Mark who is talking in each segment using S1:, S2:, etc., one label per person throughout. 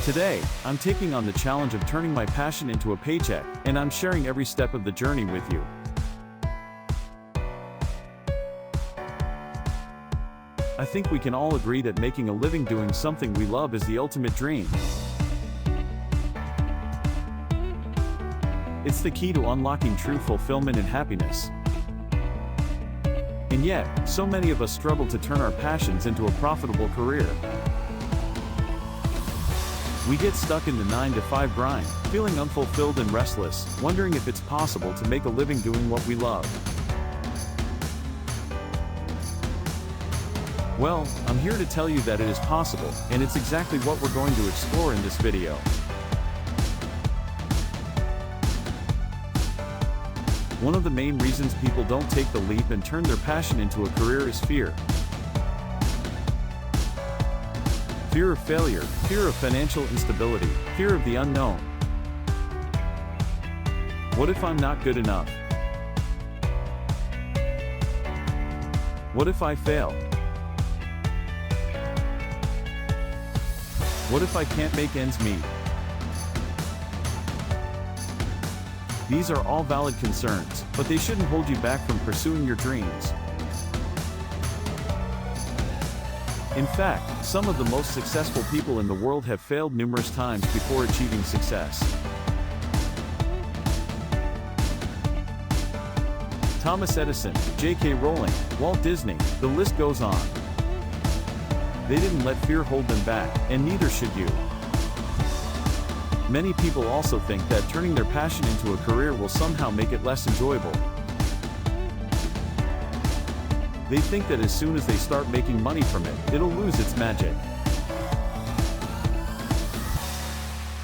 S1: Today, I'm taking on the challenge of turning my passion into a paycheck, and I'm sharing every step of the journey with you. I think we can all agree that making a living doing something we love is the ultimate dream. It's the key to unlocking true fulfillment and happiness. And yet, so many of us struggle to turn our passions into a profitable career. We get stuck in the 9-to-5 grind, feeling unfulfilled and restless, wondering if it's possible to make a living doing what we love. Well, I'm here to tell you that it is possible, and it's exactly what we're going to explore in this video. One of the main reasons people don't take the leap and turn their passion into a career is fear. Fear of failure, fear of financial instability, fear of the unknown. What if I'm not good enough? What if I fail? What if I can't make ends meet? These are all valid concerns, but they shouldn't hold you back from pursuing your dreams. In fact, some of the most successful people in the world have failed numerous times before achieving success. Thomas Edison, J.K. Rowling, Walt Disney, the list goes on. They didn't let fear hold them back, and neither should you. Many people also think that turning their passion into a career will somehow make it less enjoyable. They think that as soon as they start making money from it, it'll lose its magic.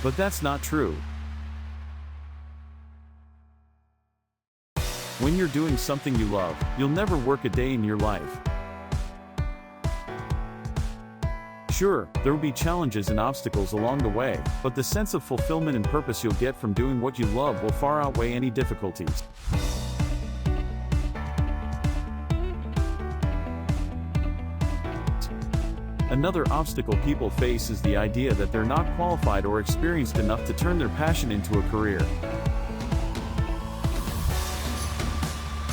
S1: But that's not true. When you're doing something you love, you'll never work a day in your life. Sure, there will be challenges and obstacles along the way, but the sense of fulfillment and purpose you'll get from doing what you love will far outweigh any difficulties. Another obstacle people face is the idea that they're not qualified or experienced enough to turn their passion into a career.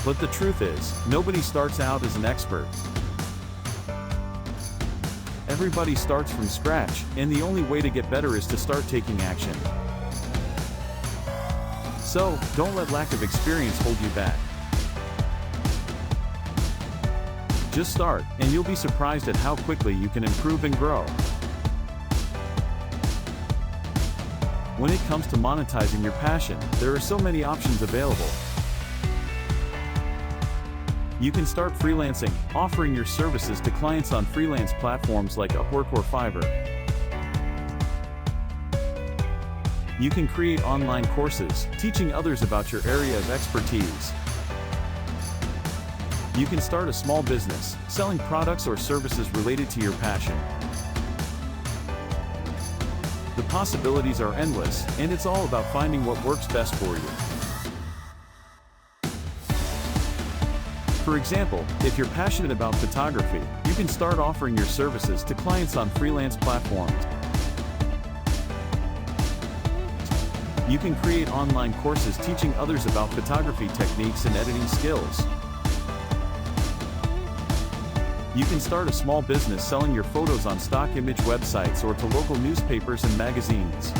S1: But the truth is, nobody starts out as an expert. Everybody starts from scratch, and the only way to get better is to start taking action. So, don't let lack of experience hold you back. Just start, and you'll be surprised at how quickly you can improve and grow. When it comes to monetizing your passion, there are so many options available. You can start freelancing, offering your services to clients on freelance platforms like Upwork or Fiverr. You can create online courses, teaching others about your area of expertise. You can start a small business, selling products or services related to your passion. The possibilities are endless, and it's all about finding what works best for you. For example, if you're passionate about photography, you can start offering your services to clients on freelance platforms. You can create online courses teaching others about photography techniques and editing skills. You can start a small business selling your photos on stock image websites or to local newspapers and magazines.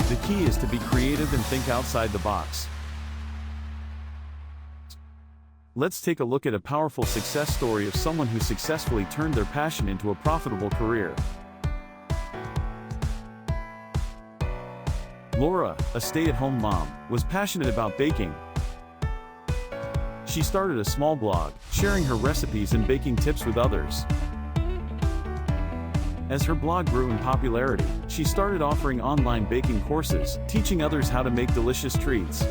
S1: The key is to be creative and think outside the box. Let's take a look at a powerful success story of someone who successfully turned their passion into a profitable career. Laura, a stay-at-home mom, was passionate about baking. She started a small blog, sharing her recipes and baking tips with others. As her blog grew in popularity, she started offering online baking courses, teaching others how to make delicious treats.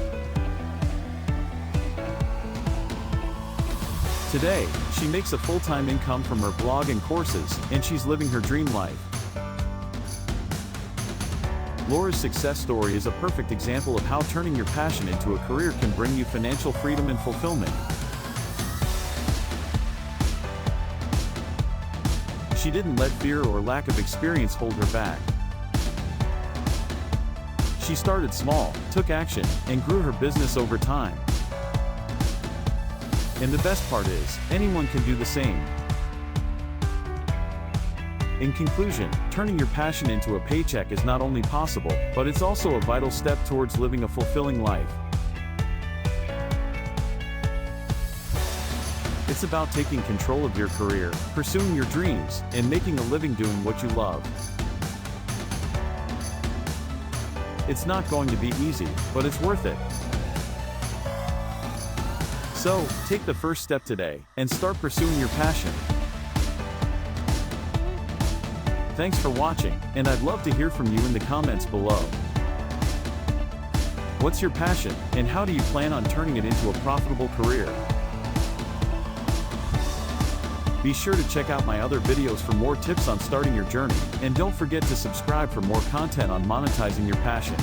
S1: Today, she makes a full-time income from her blog and courses, and she's living her dream life. Laura's success story is a perfect example of how turning your passion into a career can bring you financial freedom and fulfillment. She didn't let fear or lack of experience hold her back. She started small, took action, and grew her business over time. And the best part is, anyone can do the same. In conclusion, turning your passion into a paycheck is not only possible, but it's also a vital step towards living a fulfilling life. It's about taking control of your career, pursuing your dreams, and making a living doing what you love. It's not going to be easy, but it's worth it. So, take the first step today, and start pursuing your passion. Thanks for watching, and I'd love to hear from you in the comments below. What's your passion, and how do you plan on turning it into a profitable career? Be sure to check out my other videos for more tips on starting your journey, and don't forget to subscribe for more content on monetizing your passion.